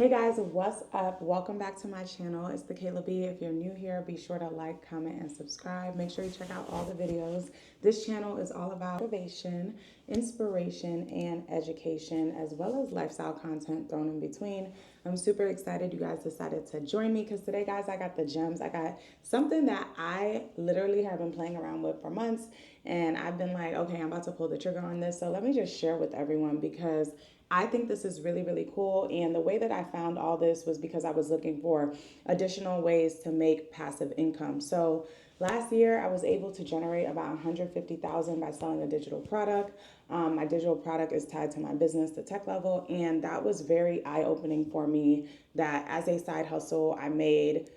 Hey guys, what's up? Welcome back to my channel. It's the Kayla B. If you're new here, be sure to like, comment, and subscribe. Make sure you check out all the videos. This channel is all about motivation, inspiration, and education, as well as lifestyle content thrown in between. I'm super excited you guys decided to join me because today, guys, I got the gems. I got something that I literally have been playing around with for months, and I've been like, okay, I'm about to pull the trigger on this. So let me just share with everyone because I think this is really, really cool. And the way that I found all this was because I was looking for additional ways to make passive income. So last year, I was able to generate about 150,000 by selling a digital product. My digital product is tied to my business, the tech level, and that was very eye-opening for me. That as a side hustle, I made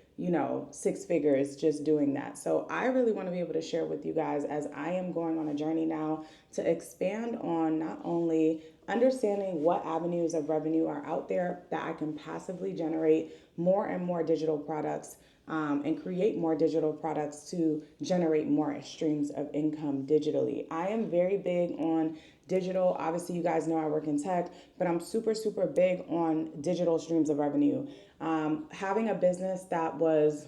six figures just doing that. So I really want to be able to share with you guys as I am going on a journey now to expand on not only understanding what avenues of revenue are out there that I can passively generate more and more digital products and create more digital products to generate more streams of income digitally. I am very big on digital. Obviously, you guys know I work in tech, but I'm super, super big on digital streams of revenue. Having a business that was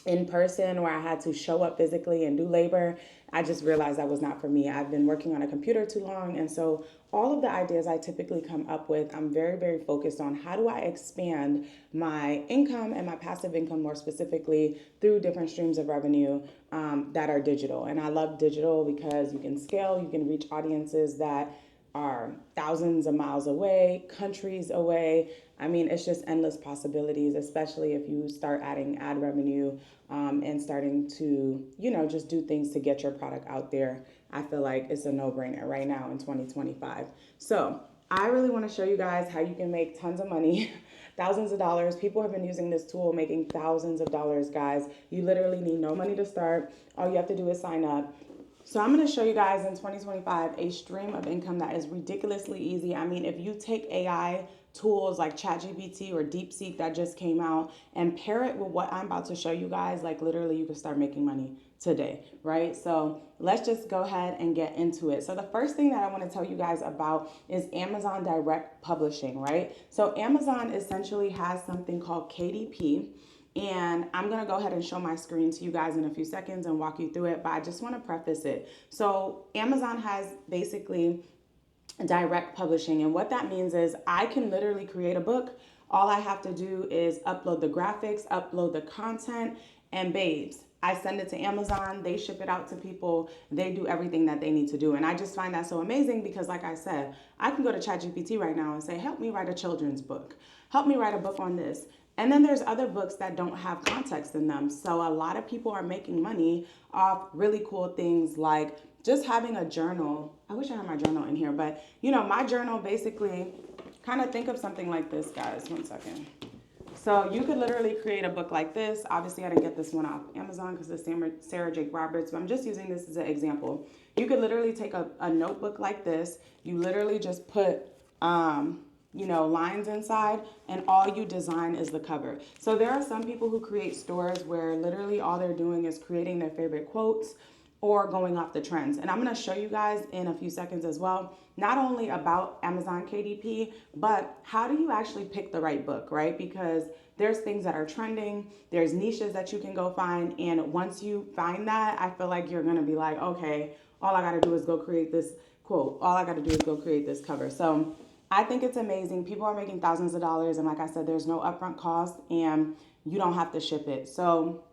in person where I had to show up physically and do labor, I just realized that was not for me. I've been working on a computer too long. And so all of the ideas I typically come up with, I'm very, very focused on how do I expand my income and my passive income more specifically through different streams of revenue that are digital. And I love digital because you can scale, you can reach audiences that are thousands of miles away, countries away. I mean, it's just endless possibilities, especially if you start adding ad revenue and starting to, just do things to get your product out there. I feel like it's a no-brainer right now in 2025. So I really want to show you guys how you can make tons of money, thousands of dollars. People have been using this tool, making thousands of dollars, guys. You literally need no money to start. All you have to do is sign up. So I'm going to show you guys in 2025 a stream of income that is ridiculously easy. I mean, if you take AI tools like ChatGPT or DeepSeek that just came out and pair it with what I'm about to show you guys, like literally you can start making money today, right? So let's just go ahead and get into it. So the first thing that I want to tell you guys about is Amazon Direct Publishing, right? So Amazon essentially has something called KDP. And I'm going to go ahead and show my screen to you guys in a few seconds and walk you through it. But I just want to preface it. So Amazon has basically direct publishing. And what that means is I can literally create a book. All I have to do is upload the graphics, upload the content, and babes, I send it to Amazon, they ship it out to people, they do everything that they need to do. And I just find that so amazing because, like I said, I can go to ChatGPT right now and say, help me write a children's book, help me write a book on this. And then there's other books that don't have context in them. So a lot of people are making money off really cool things like just having a journal. I wish I had my journal in here, but my journal basically, kind of think of something like this, guys. One second. So you could literally create a book like this. Obviously, I didn't get this one off Amazon because it's Sarah Jake Roberts, but I'm just using this as an example. You could literally take a notebook like this. You literally just put, lines inside, and all you design is the cover. So there are some people who create stores where literally all they're doing is creating their favorite quotes or going off the trends. And I'm going to show you guys in a few seconds as well, not only about Amazon KDP, but how do you actually pick the right book, right? Because there's things that are trending, there's niches that you can go find. And once you find that, I feel like you're going to be like, okay, all I got to do is go create this quote. All I got to do is go create this cover. So I think it's amazing. People are making thousands of dollars. And like I said, there's no upfront cost and you don't have to ship it. So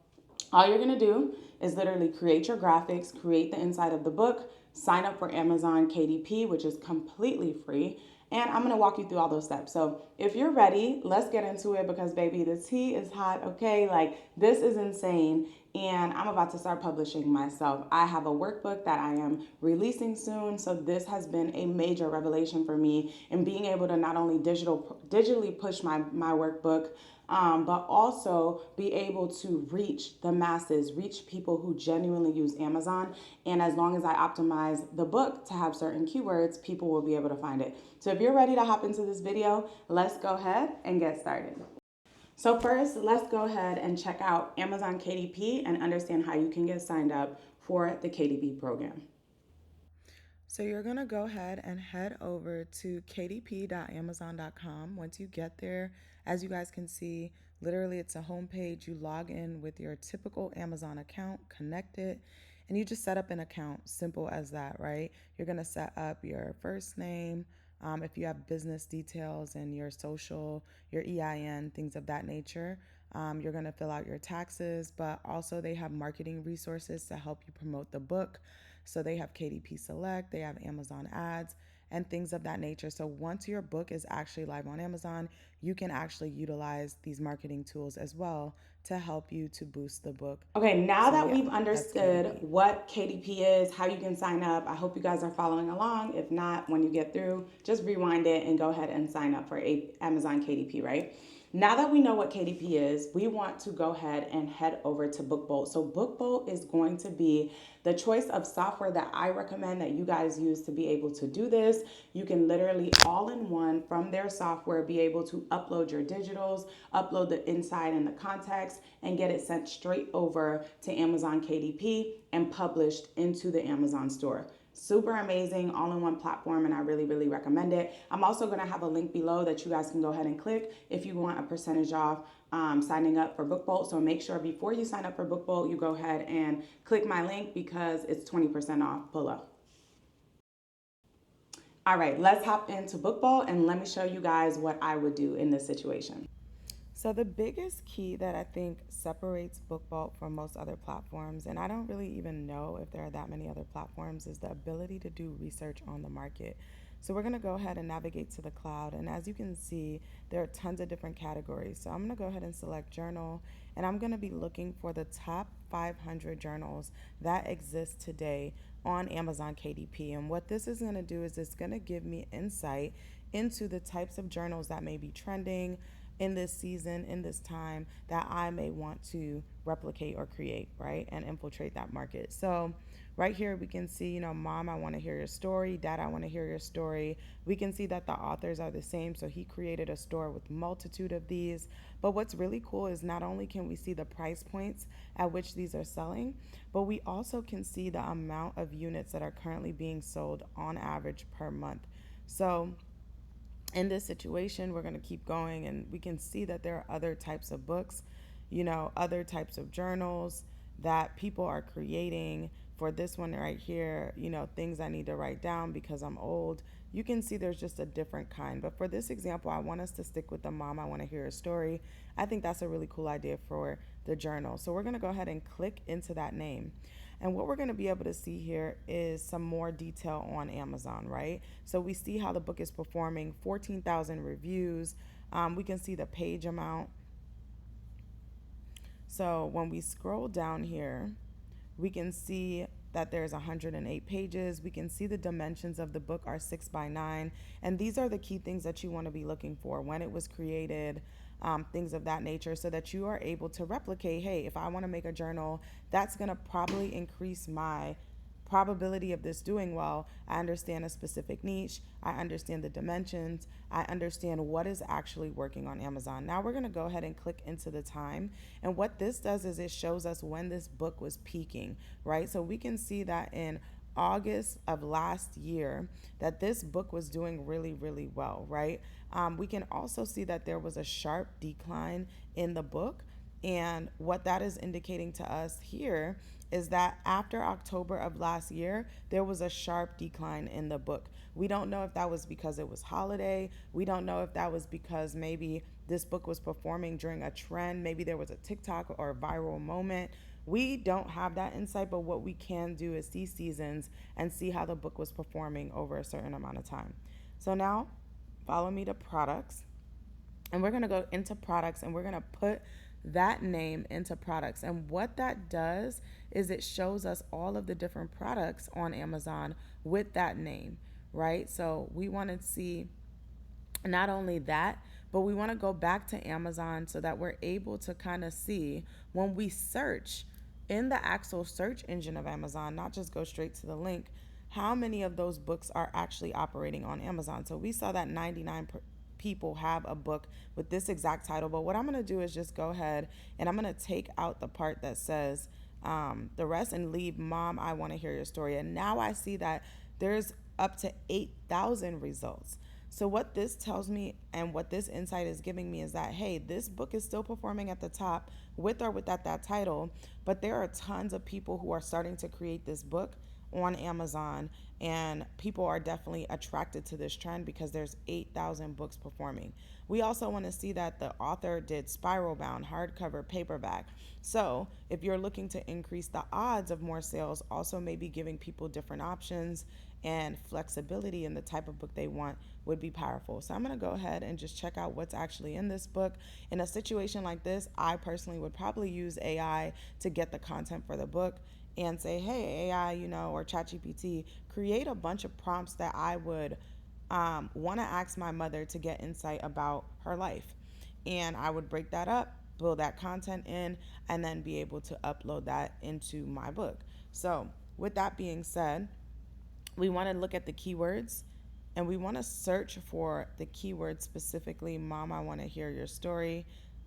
all you're going to do is literally create your graphics, create the inside of the book, sign up for Amazon KDP, which is completely free. And I'm going to walk you through all those steps. So if you're ready, let's get into it because, baby, the tea is hot, okay? Like, this is insane. And I'm about to start publishing myself. I have a workbook that I am releasing soon. So this has been a major revelation for me in being able to not only digitally push my workbook, but also be able to reach the masses, reach people who genuinely use Amazon. And as long as I optimize the book to have certain keywords, people will be able to find it. So if you're ready to hop into this video, let's go ahead and get started. So first, let's go ahead and check out Amazon KDP and understand how you can get signed up for the KDP program. So you're going to go ahead and head over to kdp.amazon.com. Once you get there, as you guys can see, literally it's a homepage. You log in with your typical Amazon account, connect it, and you just set up an account. Simple as that, right? You're going to set up your first name, if you have business details and your social, your EIN, things of that nature. You're going to fill out your taxes, but also they have marketing resources to help you promote the book. So they have KDP Select, they have Amazon ads, and things of that nature. So once your book is actually live on Amazon, you can actually utilize these marketing tools as well to help you to boost the book. Okay, now that we've understood what KDP is, how you can sign up, I hope you guys are following along. If not, when you get through, just rewind it and go ahead and sign up for Amazon KDP, right? Now that we know what KDP is, we want to go ahead and head over to BookBolt. So BookBolt is going to be the choice of software that I recommend that you guys use to be able to do this. You can literally all in one from their software be able to upload your digitals, upload the inside and the context, and get it sent straight over to Amazon KDP and published into the Amazon store. Super amazing, all-in-one platform, and I really, really recommend it. I'm also going to have a link below that you guys can go ahead and click if you want a percentage off signing up for BookBolt. So make sure before you sign up for BookBolt, you go ahead and click my link because it's 20% off below. All right, let's hop into BookBolt and let me show you guys what I would do in this situation. So the biggest key that I think separates BookBolt from most other platforms, and I don't really even know if there are that many other platforms, is the ability to do research on the market. So we're going to go ahead and navigate to the cloud, and as you can see, there are tons of different categories. So I'm going to go ahead and select journal, and I'm going to be looking for the top 500 journals that exist today on Amazon KDP. And what this is going to do is it's going to give me insight into the types of journals that may be trending in this season, in this time, that I may want to replicate or create, right? And infiltrate that market. So right here we can see, Mom, I want to hear your story. Dad, I want to hear your story. We can see that the authors are the same. So he created a store with multitude of these. But what's really cool is not only can we see the price points at which these are selling, but we also can see the amount of units that are currently being sold on average per month. So in this situation, we're going to keep going, and we can see that there are other types of books, other types of journals that people are creating. For this one right here, things I need to write down because I'm old. You can see there's just a different kind. But for this example, I want us to stick with the Mom, I want to hear a story. I think that's a really cool idea for the journal. So we're going to go ahead and click into that name. And what we're going to be able to see here is some more detail on Amazon, right? So we see how the book is performing, 14,000 reviews. We can see the page amount. So when we scroll down here, we can see that there's 108 pages. We can see the dimensions of the book are 6x9. And these are the key things that you want to be looking for: when it was created, things of that nature, so that you are able to replicate, hey, if I want to make a journal, that's going to probably increase my probability of this doing well. I understand a specific niche. I understand the dimensions. I understand what is actually working on Amazon. Now we're going to go ahead and click into the time. And what this does is it shows us when this book was peaking, right? So we can see that in August of last year that this book was doing really, really well, right? We can also see that there was a sharp decline in the book. And what that is indicating to us here is that after October of last year, there was a sharp decline in the book. We don't know if that was because it was holiday. We don't know if that was because maybe this book was performing during a trend. Maybe there was a TikTok or a viral moment. We don't have that insight, but what we can do is see seasons and see how the book was performing over a certain amount of time. So now follow me to products. And we're going to go into products and we're going to put that name into products. And what that does is it shows us all of the different products on Amazon with that name, right? So we want to see not only that, but we want to go back to Amazon so that we're able to kind of see when we search in the actual search engine of Amazon, not just go straight to the link, how many of those books are actually operating on Amazon. So we saw that 99 people have a book with this exact title. But what I'm going to do is just go ahead and I'm going to take out the part that says the rest and leave Mom, I want to hear your story. And now I see that there's up to 8,000 results. So, what this tells me and what this insight is giving me is that, hey, this book is still performing at the top with or without that title, but there are tons of people who are starting to create this book on Amazon, and people are definitely attracted to this trend because there's 8,000 books performing. We also want to see that the author did spiral bound, hardcover, paperback. So, if you're looking to increase the odds of more sales, also maybe giving people different options and flexibility in the type of book they want would be powerful. So, I'm going to go ahead and just check out what's actually in this book. In a situation like this, I personally would probably use AI to get the content for the book and say, hey, AI, or ChatGPT, create a bunch of prompts that I would want to ask my mother to get insight about her life. And I would break that up, build that content in, and then be able to upload that into my book. So, with that being said, we want to look at the keywords and we want to search for the keyword specifically. Mom, I want to hear your story.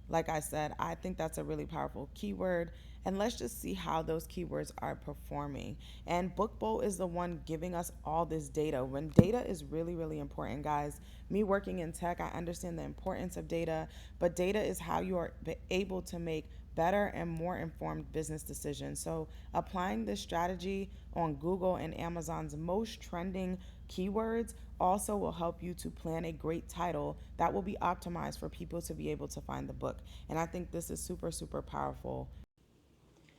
Like I said, I think that's a really powerful keyword. And let's just see how those keywords are performing. And BookBolt is the one giving us all this data. When data is really, really important, guys. Me working in tech, I understand the importance of data, but data is how you are able to make better and more informed business decisions. So, applying this strategy on Google and Amazon's most trending keywords also will help you to plan a great title that will be optimized for people to be able to find the book. And I think this is super, super powerful.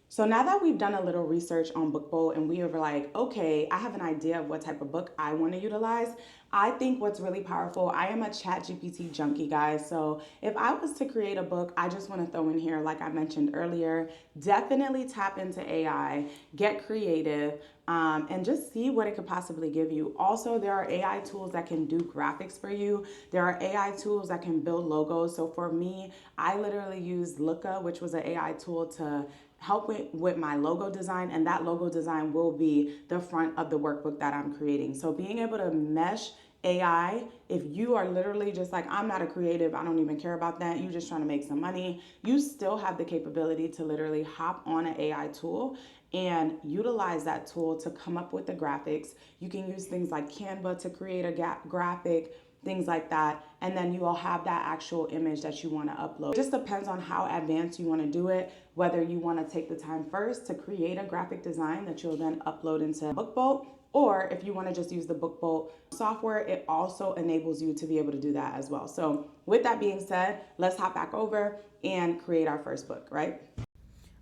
So now that we've done a little research on BookBolt and we were like, okay, I have an idea of what type of book I want to utilize, I think what's really powerful, I am a ChatGPT junkie, guys. So if I was to create a book, I just want to throw in here, like I mentioned earlier, definitely tap into AI, get creative, and just see what it could possibly give you. Also, there are AI tools that can do graphics for you. There are AI tools that can build logos. So for me, I literally used Looka, which was an AI tool to help with my logo design, and that logo design will be the front of the workbook that I'm creating. So being able to mesh AI, if you are literally just like, I'm not a creative, I don't even care about that, you're just trying to make some money, you still have the capability to literally hop on an AI tool and utilize that tool to come up with the graphics. You can use things like Canva to create a graphic, things like that, and then you will have that actual image that you want to upload. It just depends on how advanced you want to do it, whether you want to take the time first to create a graphic design that you'll then upload into BookBolt, or if you want to just use the BookBolt software, it also enables you to be able to do that as well. So with that being said, let's hop back over and create our first book, right?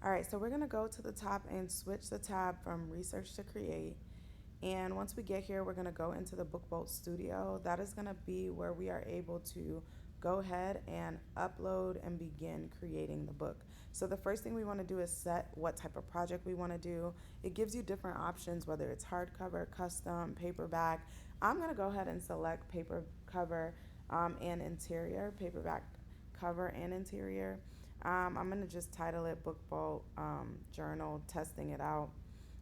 All right, so we're gonna go to the top and switch the tab from research to create. And once we get here, we're gonna go into the BookBolt Studio. That is gonna be where we are able to go ahead and upload and begin creating the book. So the first thing we wanna do is set what type of project we wanna do. It gives you different options, whether it's hardcover, custom, paperback. I'm gonna go ahead and select paper cover and interior, paperback cover and interior. I'm gonna just title it BookBolt Journal, testing it out.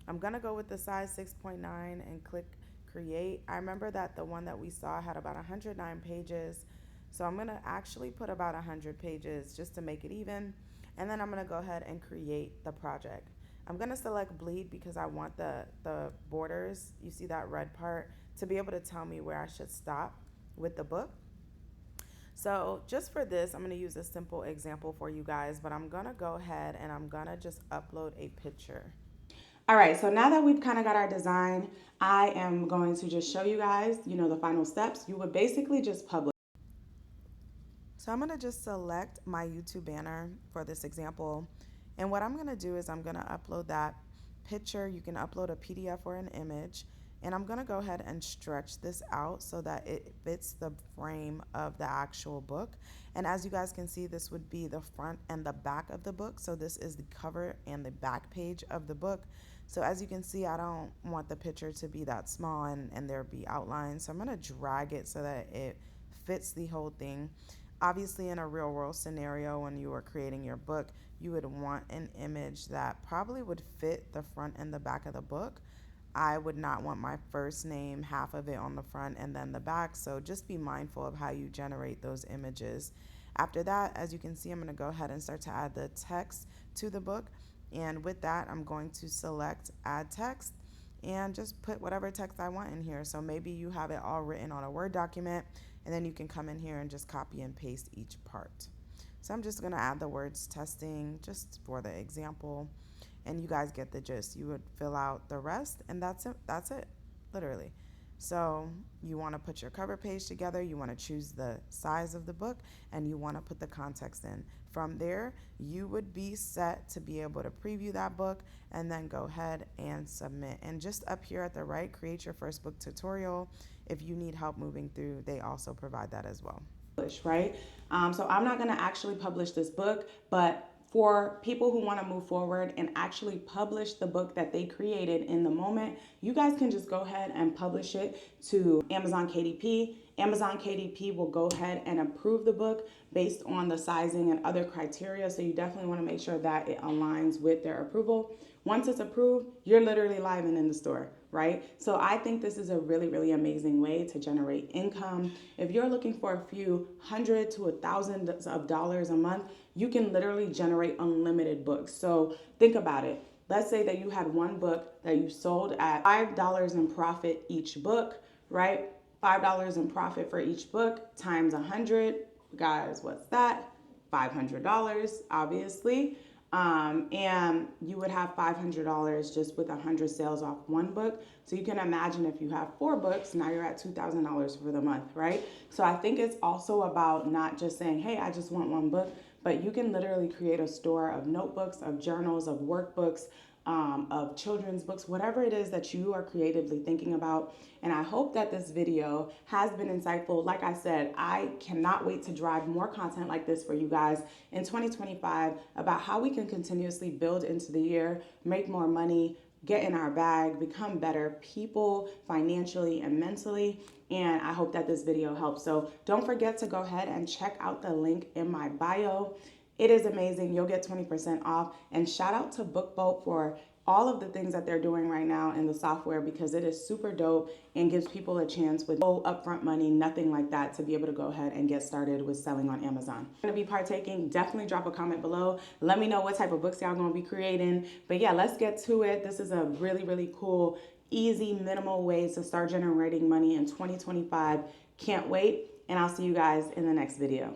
I'm gonna go with the size 6.9 and click create. I remember that the one that we saw had about 109 pages. So I'm gonna actually put about 100 pages just to make it even. And then I'm gonna go ahead and create the project. I'm gonna select bleed because I want the borders, you see that red part, to be able to tell me where I should stop with the book. So just for this, I'm gonna use a simple example for you guys, but I'm gonna go ahead and I'm gonna just upload a picture. All right, so now that we've kind of got our design, I am going to just show you guys, the final steps. You would basically just publish. So I'm gonna just select my YouTube banner for this example. And what I'm gonna do is I'm gonna upload that picture. You can upload a PDF or an image. And I'm gonna go ahead and stretch this out so that it fits the frame of the actual book. And as you guys can see, this would be the front and the back of the book. So this is the cover and the back page of the book. So as you can see, I don't want the picture to be that small and there be outlines. So I'm gonna drag it so that it fits the whole thing. Obviously, in a real world scenario, when you are creating your book, you would want an image that probably would fit the front and the back of the book. I would not want my first name, half of it on the front and then the back. So just be mindful of how you generate those images. After that, as you can see, I'm going to go ahead and start to add the text to the book. And with that, I'm going to select add text. and just put whatever text I want in here. So maybe you have it all written on a Word document, and then you can come in here and just copy and paste each part. So I'm just going to add the words testing just for the example, and you guys get the gist. You would fill out the rest, and that's it. That's it, literally. So you want to put your cover page together, you want to choose the size of the book, and you want to put the context in. From there, you would be set to be able to preview that book and then go ahead and submit. And just up here at the right, create your first book tutorial. If you need help moving through, they also provide that as well. Right? So I'm not going to actually publish this book, but for people who want to move forward and actually publish the book that they created in the moment, you guys can just go ahead and publish it to Amazon KDP. Amazon KDP will go ahead and approve the book based on the sizing and other criteria. So you definitely want to make sure that it aligns with their approval. Once it's approved, you're literally live and in the store, right? So I think this is a really, really amazing way to generate income. If you're looking for a few hundred to $1,000 a month, you can literally generate unlimited books. So think about it. Let's say that you had one book that you sold at $5 in profit each book, right? $5 in profit for each book times 100. Guys, what's that? $500, obviously. And you would have $500 just with 100 sales off one book. So you can imagine if you have 4 books, now you're at $2,000 for the month, right? So I think it's also about not just saying, hey, I just want one book, but you can literally create a store of notebooks, of journals, of workbooks, of children's books, whatever it is that you are creatively thinking about. And I hope that this video has been insightful. Like I said, I cannot wait to drive more content like this for you guys in 2025 about how we can continuously build into the year, make more money, get in our bag, become better people financially and mentally. And I hope that this video helps. So don't forget to go ahead and check out the link in my bio. It is amazing. You'll get 20% off. And shout out to BookBoat for all of the things that they're doing right now in the software, because it is super dope and gives people a chance with no upfront money, nothing like that, to be able to go ahead and get started with selling on Amazon. If you're going to be partaking, definitely drop a comment below. Let me know what type of books y'all going to be creating. But yeah, let's get to it. This is a really, really cool, easy, minimal way to start generating money in 2025. Can't wait. And I'll see you guys in the next video.